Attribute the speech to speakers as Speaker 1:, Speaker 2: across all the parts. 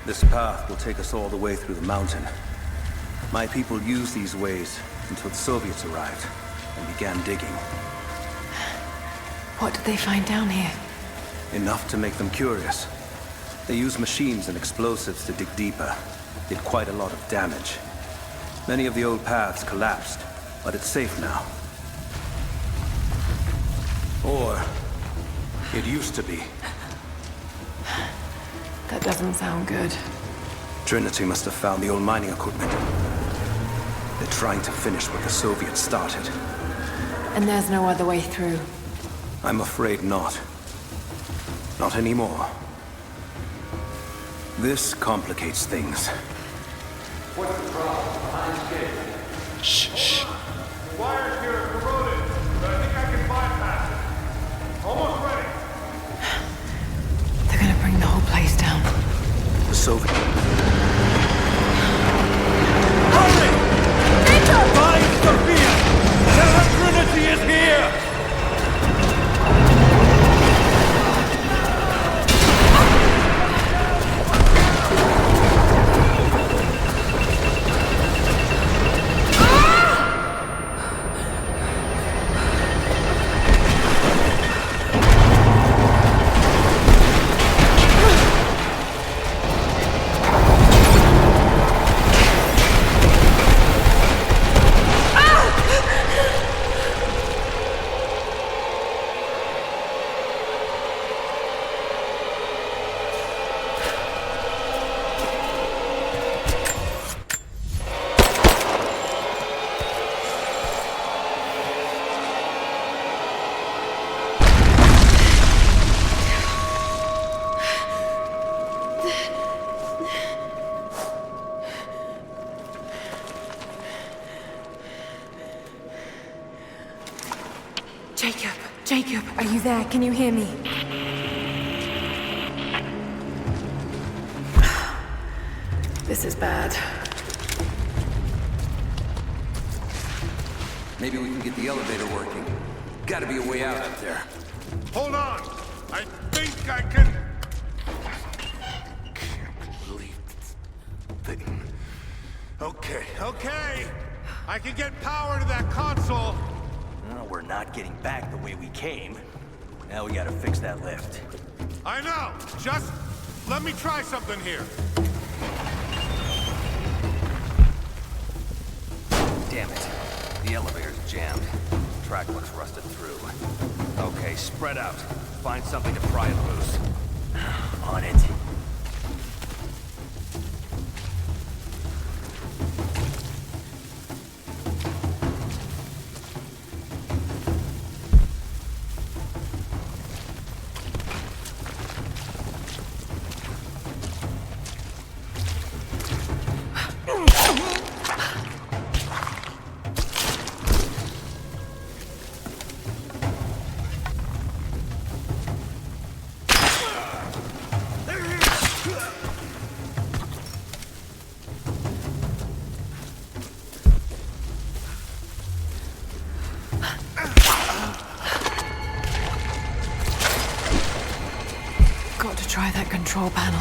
Speaker 1: This path will take us all the way through the mountain. My people used these ways until the Soviets arrived and began digging.
Speaker 2: What did they find down here?
Speaker 1: Enough to make them curious. They used machines and explosives to dig deeper. Did quite a lot of damage. Many of the old paths collapsed, but it's safe now. Or it used to be.
Speaker 2: That doesn't sound good.
Speaker 1: Trinity must have found the old mining equipment. They're trying to finish what the Soviets started.
Speaker 2: And there's no other way through?
Speaker 1: I'm afraid not. Not anymore. This complicates things.
Speaker 3: What's the problem? Behind the gate.
Speaker 1: Shh.
Speaker 3: The wires here are corroded, but I think I can bypass it. Almost ready.
Speaker 2: They're gonna bring the whole place down.
Speaker 1: The Soviet...
Speaker 3: Hurry! Find Sophia! Tell her Trinity is here!
Speaker 2: Jacob, are you there? Can you hear me? This is bad.
Speaker 1: Maybe we can get the elevator working. Gotta be a way out up there.
Speaker 3: Hold on! I think I can... Can't believe this thing. Okay. I can get power to that console.
Speaker 4: No, we're not getting back the way we came. Now we gotta fix that lift.
Speaker 3: I know! Just let me try something here.
Speaker 4: Damn it. The elevator's jammed. Track looks rusted through. Okay, spread out. Find something to pry it loose. On it.
Speaker 2: Got to try that control panel.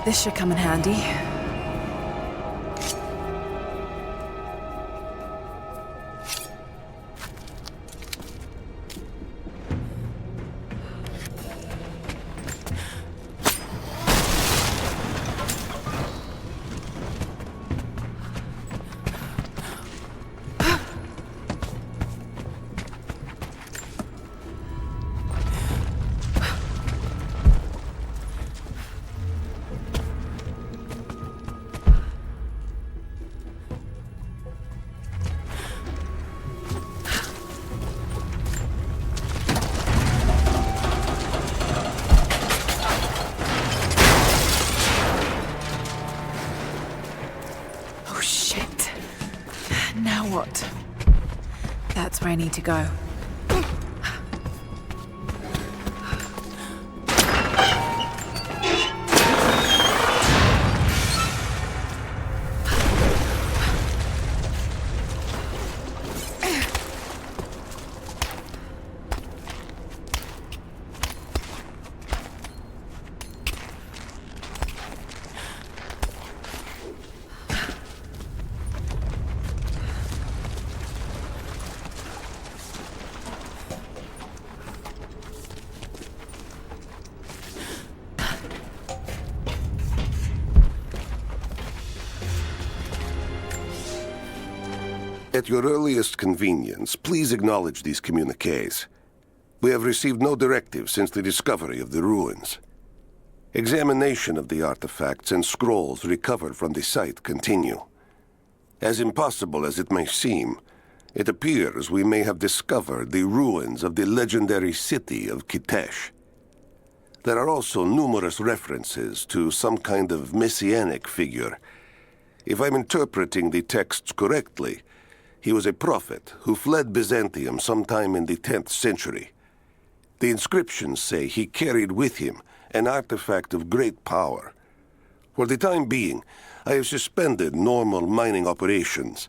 Speaker 2: This should come in handy. What? where I need to go.
Speaker 5: At your earliest convenience, please acknowledge these communiques. We have received no directive since the discovery of the ruins. Examination of the artifacts and scrolls recovered from the site continue. As impossible as it may seem, it appears we may have discovered the ruins of the legendary city of Kitesh. There are also numerous references to some kind of messianic figure. If I'm interpreting the texts correctly, he was a prophet who fled Byzantium sometime in the 10th century. The inscriptions say he carried with him an artifact of great power. For the time being, I have suspended normal mining operations.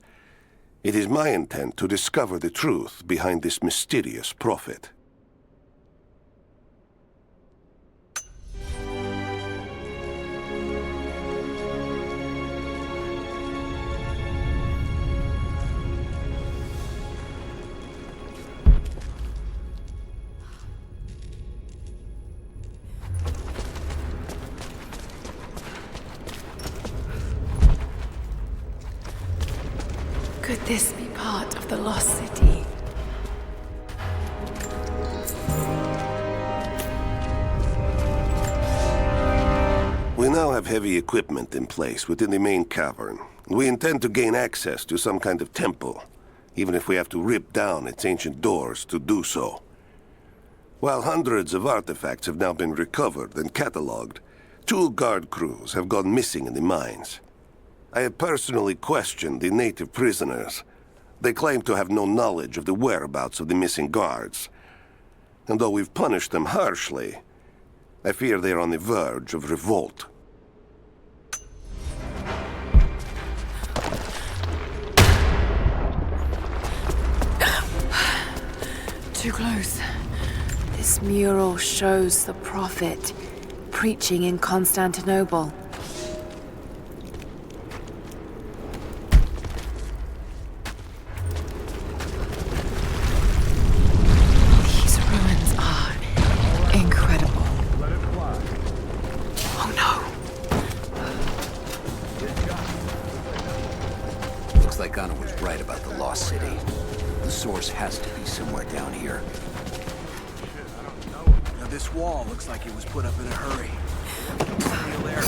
Speaker 5: It is my intent to discover the truth behind this mysterious prophet.
Speaker 2: Could this be part of the lost city?
Speaker 5: We now have heavy equipment in place within the main cavern. We intend to gain access to some kind of temple, even if we have to rip down its ancient doors to do so. While hundreds of artifacts have now been recovered and catalogued, 2 guard crews have gone missing in the mines. I have personally questioned the native prisoners. They claim to have no knowledge of the whereabouts of the missing guards. And though we've punished them harshly, I fear they are on the verge of revolt.
Speaker 2: Too close. This mural shows the prophet preaching in Constantinople. These ruins are incredible. Oh
Speaker 6: no. Looks like Anna was right about the lost city. The source has to be somewhere down here. Now this wall looks like it was put up in a hurry. Steel there, on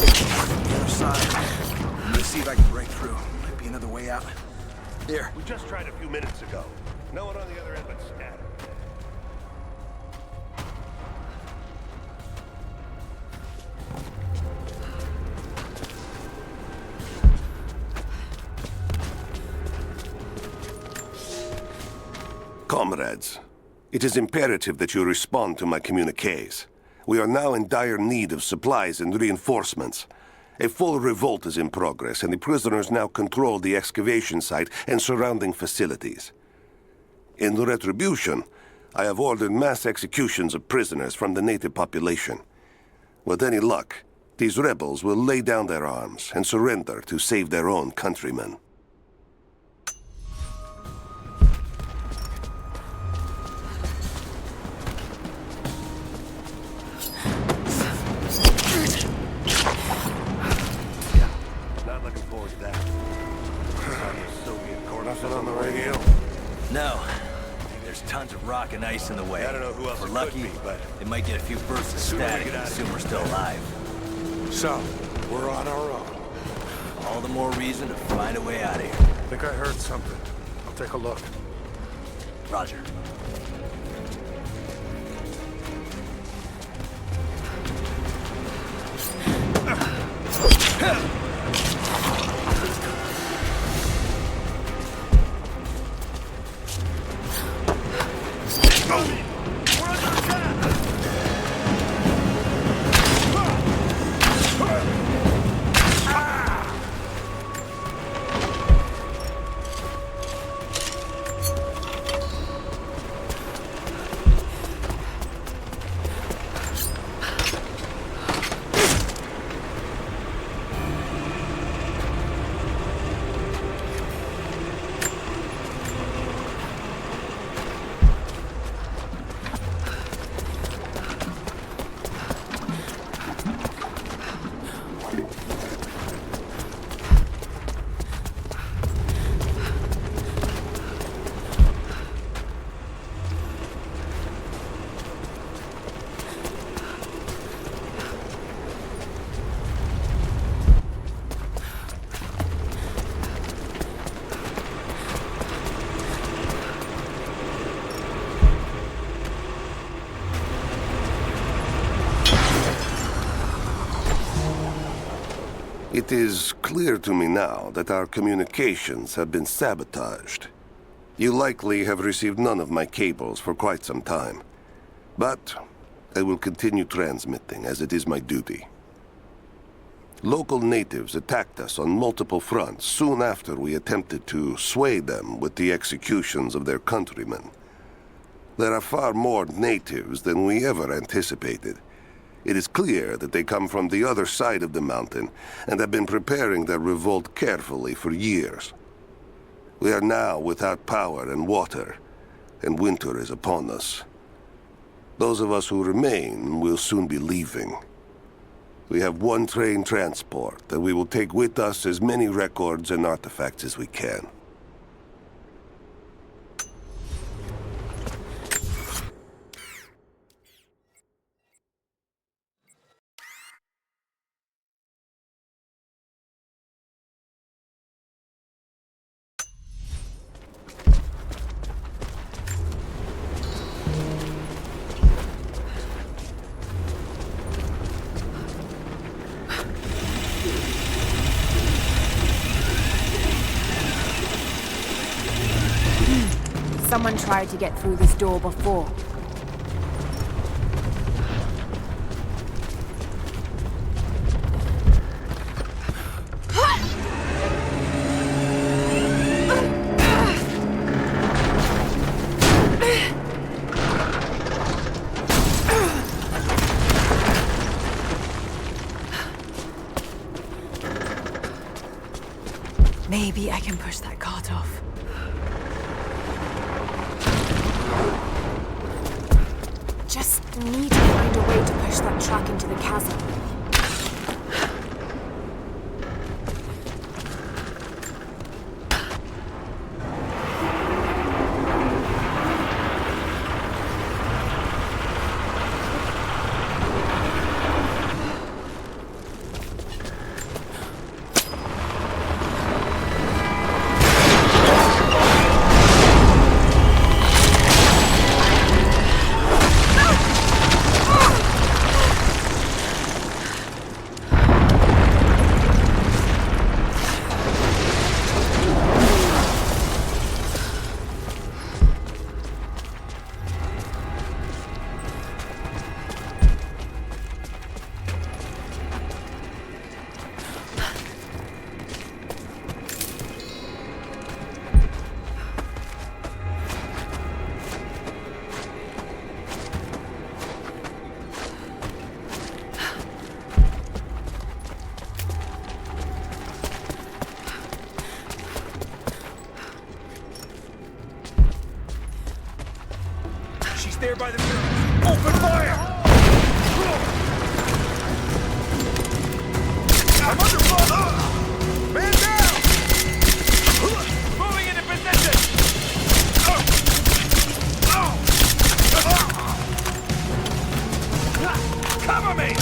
Speaker 6: the other side. I'm gonna see if I can break through. Might be another way out. There.
Speaker 5: We just tried a few minutes ago. No one on the other end but Scat. Comrades, it is imperative that you respond to my communiques. We are now in dire need of supplies and reinforcements. A full revolt is in progress, and the prisoners now control the excavation site and surrounding facilities. In retribution, I have ordered mass executions of prisoners from the native population. With any luck, these rebels will lay down their arms and surrender to save their own countrymen.
Speaker 6: No. There's tons of rock and ice in the way.
Speaker 5: I don't know who else
Speaker 6: We're
Speaker 5: it
Speaker 6: lucky,
Speaker 5: could be, but
Speaker 6: it might get a few bursts of static and assume we're still alive.
Speaker 3: So, we're on our own.
Speaker 6: All the more reason to find a way out of here.
Speaker 3: I think I heard something. I'll take a look.
Speaker 6: Roger.
Speaker 5: It is clear to me now that our communications have been sabotaged. You likely have received none of my cables for quite some time. But I will continue transmitting, as it is my duty. Local natives attacked us on multiple fronts soon after we attempted to sway them with the executions of their countrymen. There are far more natives than we ever anticipated. It is clear that they come from the other side of the mountain and have been preparing their revolt carefully for years. We are now without power and water, and winter is upon us. Those of us who remain will soon be leaving. We have one train transport, and we will take with us as many records and artifacts as we can.
Speaker 7: Someone tried to get through this door before.
Speaker 2: Maybe I can push that cart off.
Speaker 7: Just need to find a way to push that truck into the chasm.
Speaker 6: There by the buildings. Open fire! I'm under fire! Man down! Moving into position! Cover me!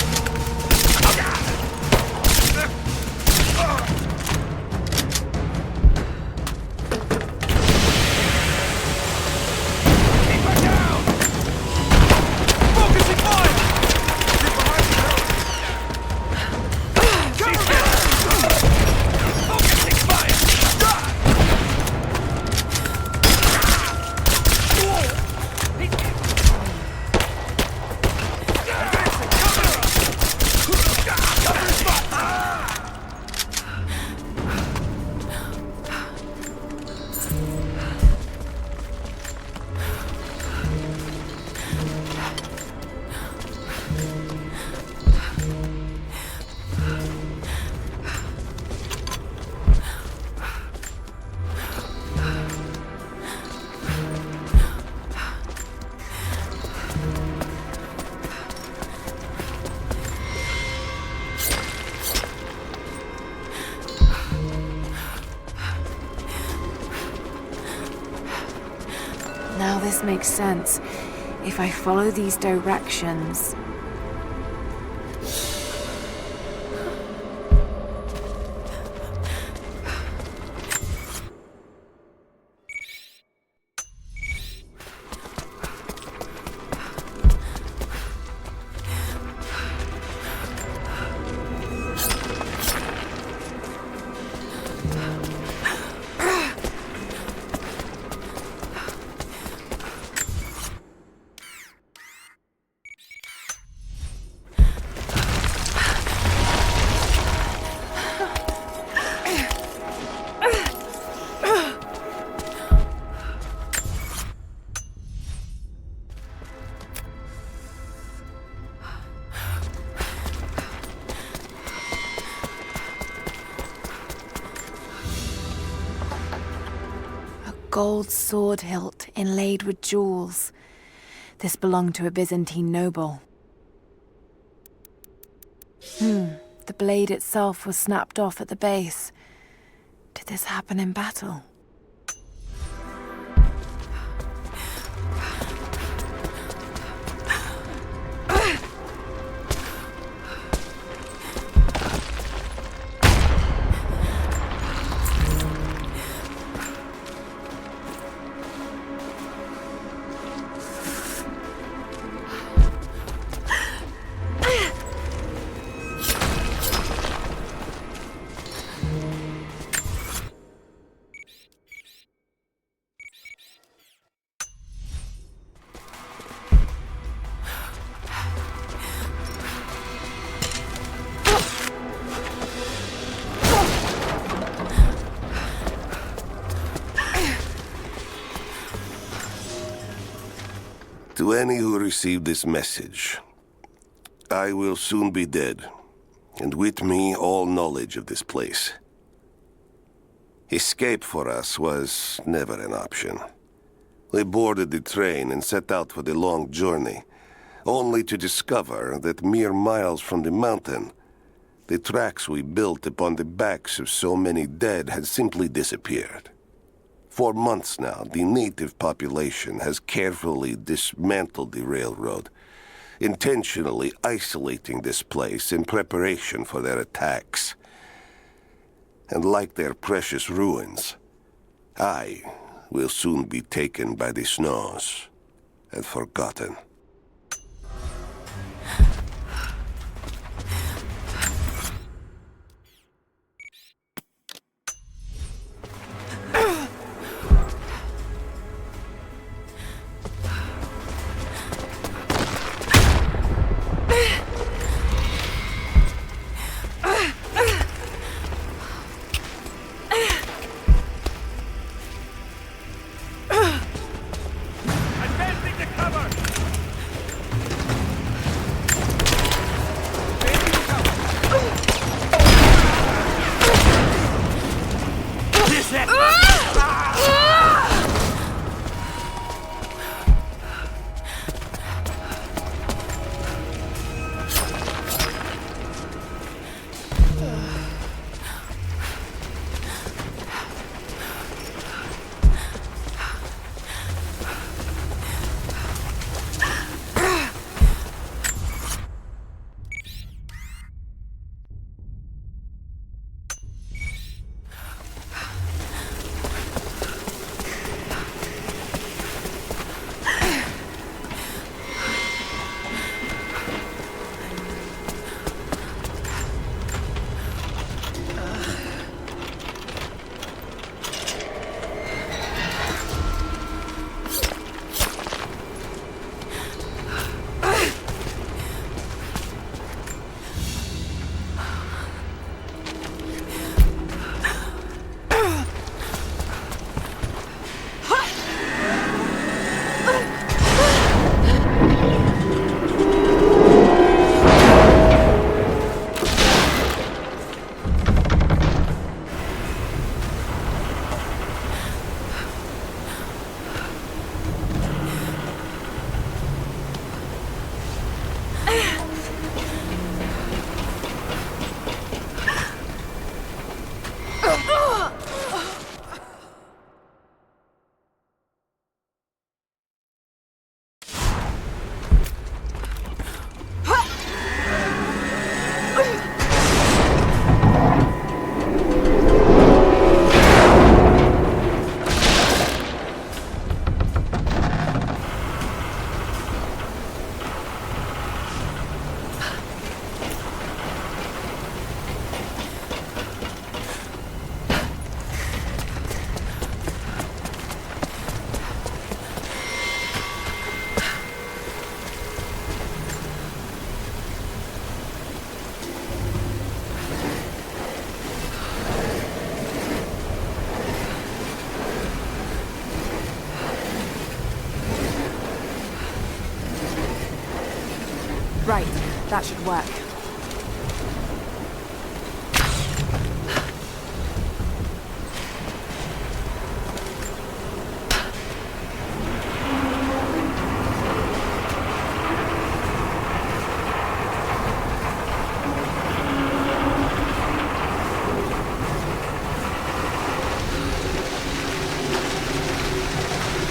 Speaker 7: this makes sense. If I follow these directions... Gold sword hilt inlaid with jewels. This belonged to a Byzantine noble. The blade itself was snapped off at the base. Did this happen in battle?
Speaker 5: To any who receive this message, I will soon be dead, and with me all knowledge of this place. Escape for us was never an option. We boarded the train and set out for the long journey, only to discover that mere miles from the mountain, the tracks we built upon the backs of so many dead had simply disappeared. For months now, the native population has carefully dismantled the railroad, intentionally isolating this place in preparation for their attacks. And like their precious ruins, I will soon be taken by the snows and forgotten.
Speaker 3: Advancing to cover!
Speaker 7: Right, that should work.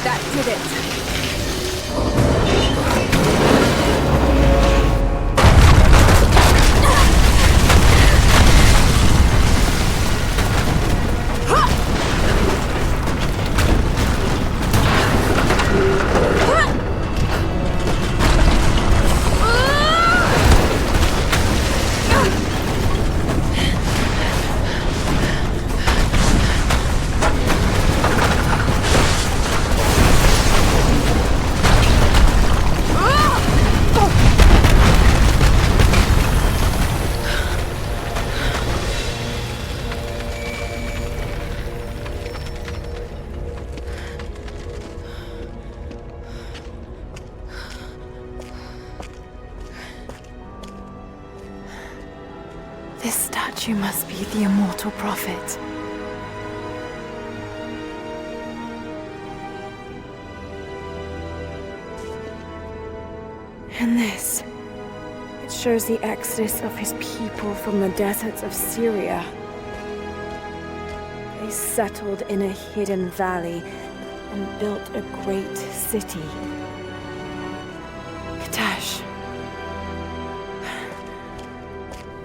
Speaker 7: That did it. This statue must be the immortal prophet. And this, it shows the exodus of his people from the deserts of Syria. They settled in a hidden valley and built a great city. Katash.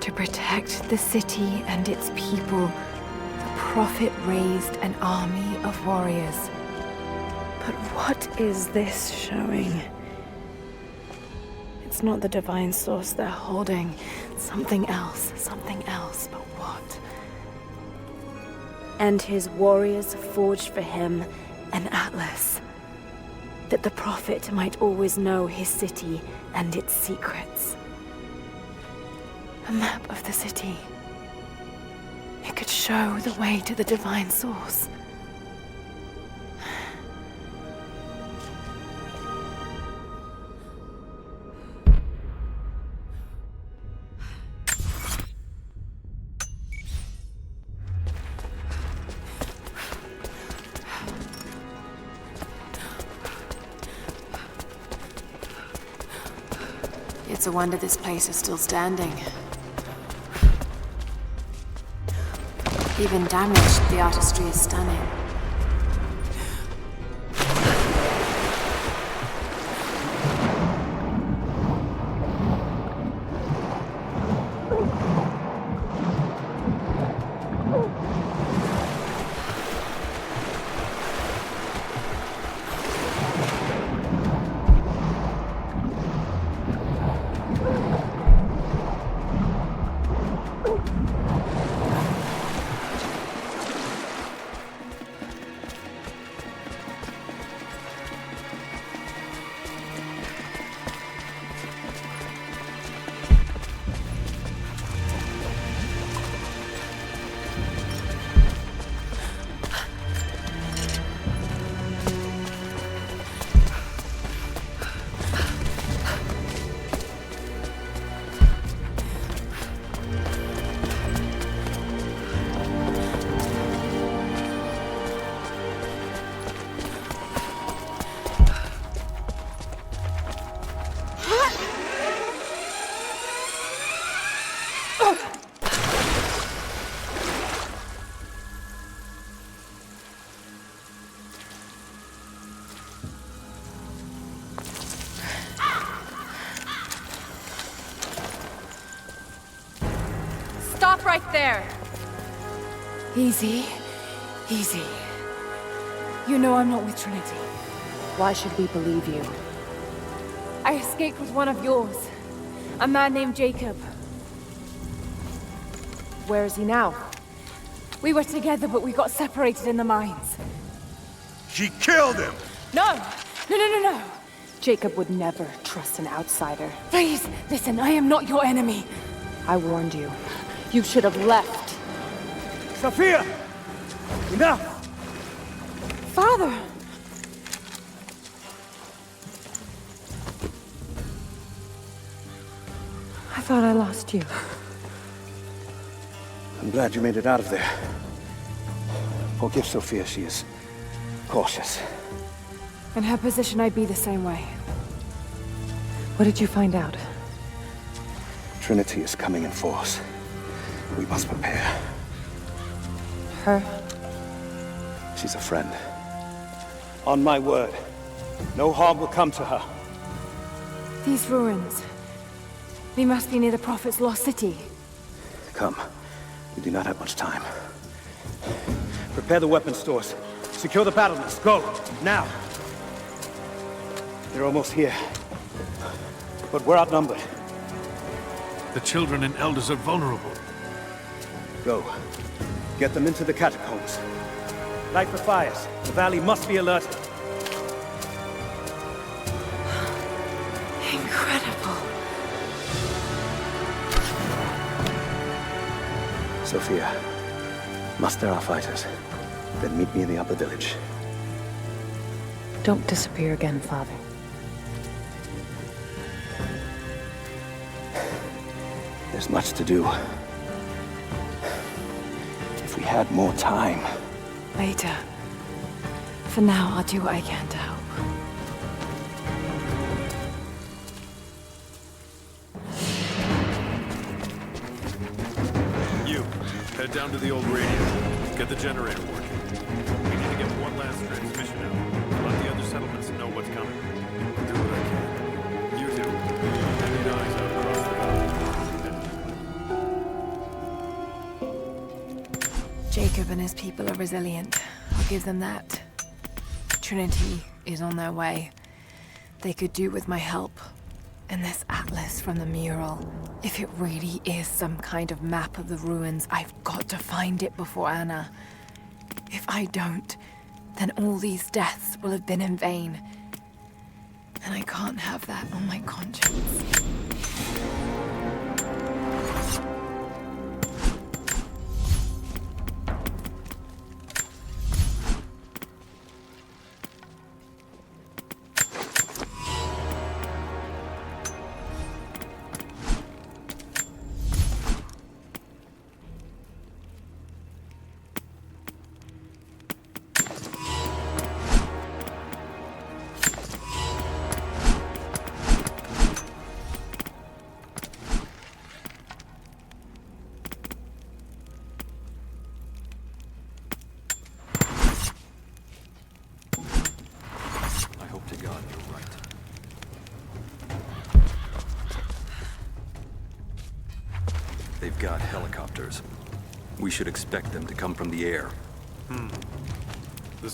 Speaker 7: To protect the city and its people, the prophet raised an army of warriors. But what is this showing? It's not the divine source they're holding. Something else, but what? And his warriors forged for him an atlas, that the prophet might always know his city and its secrets. A map of the city. It could show the way to the divine source. It's a wonder this place is still standing. Even damaged, the artistry is stunning.
Speaker 2: Stop right there!
Speaker 7: Easy. Easy. You know I'm not with Trinity.
Speaker 2: Why should we believe you?
Speaker 7: I escaped with one of yours. A man named Jacob.
Speaker 2: Where is he now?
Speaker 7: We were together, but we got separated in the mines.
Speaker 3: She killed him!
Speaker 7: No! No!
Speaker 2: Jacob would never trust an outsider.
Speaker 7: Please, listen, I am not your enemy.
Speaker 2: I warned you. You should have left.
Speaker 6: Sophia! Enough!
Speaker 7: Father!
Speaker 2: I thought I lost you.
Speaker 6: I'm glad you made it out of there. Forgive Sophia, she is cautious.
Speaker 7: In her position, I'd be the same way.
Speaker 2: What did you find out?
Speaker 6: Trinity is coming in force. We must prepare.
Speaker 2: Her?
Speaker 6: She's a friend. On my word, no harm will come to her.
Speaker 7: These ruins. We must be near the Prophet's lost city.
Speaker 6: Come. We do not have much time. Prepare the weapon stores. Secure the battlements. Go! Now! They're almost here. But we're outnumbered.
Speaker 3: The children and elders are vulnerable.
Speaker 6: Go. Get them into the catacombs. Light the fires. The valley must be alerted.
Speaker 7: Incredible.
Speaker 6: Sophia, muster our fighters. Then meet me in the upper village.
Speaker 2: Don't disappear again, Father.
Speaker 6: There's much to do. If we had more time.
Speaker 7: Later. For now, I'll do what I can to help.
Speaker 3: You, head down to the old radio. Get the generator working. We need to get one last transmission out. Let the other settlements know what's coming. I'll do what I can. You two, I need eyes out across the valley.
Speaker 2: Jacob and his people are resilient. I'll give them that. Trinity is on their way. They could do with my help. And this atlas from the mural. If it really is some kind of map of the ruins, I've got to find it before Anna. If I don't, then all these deaths will have been in vain. And I can't have that on my conscience.
Speaker 4: They've got helicopters. We should expect them to come from the air.
Speaker 3: The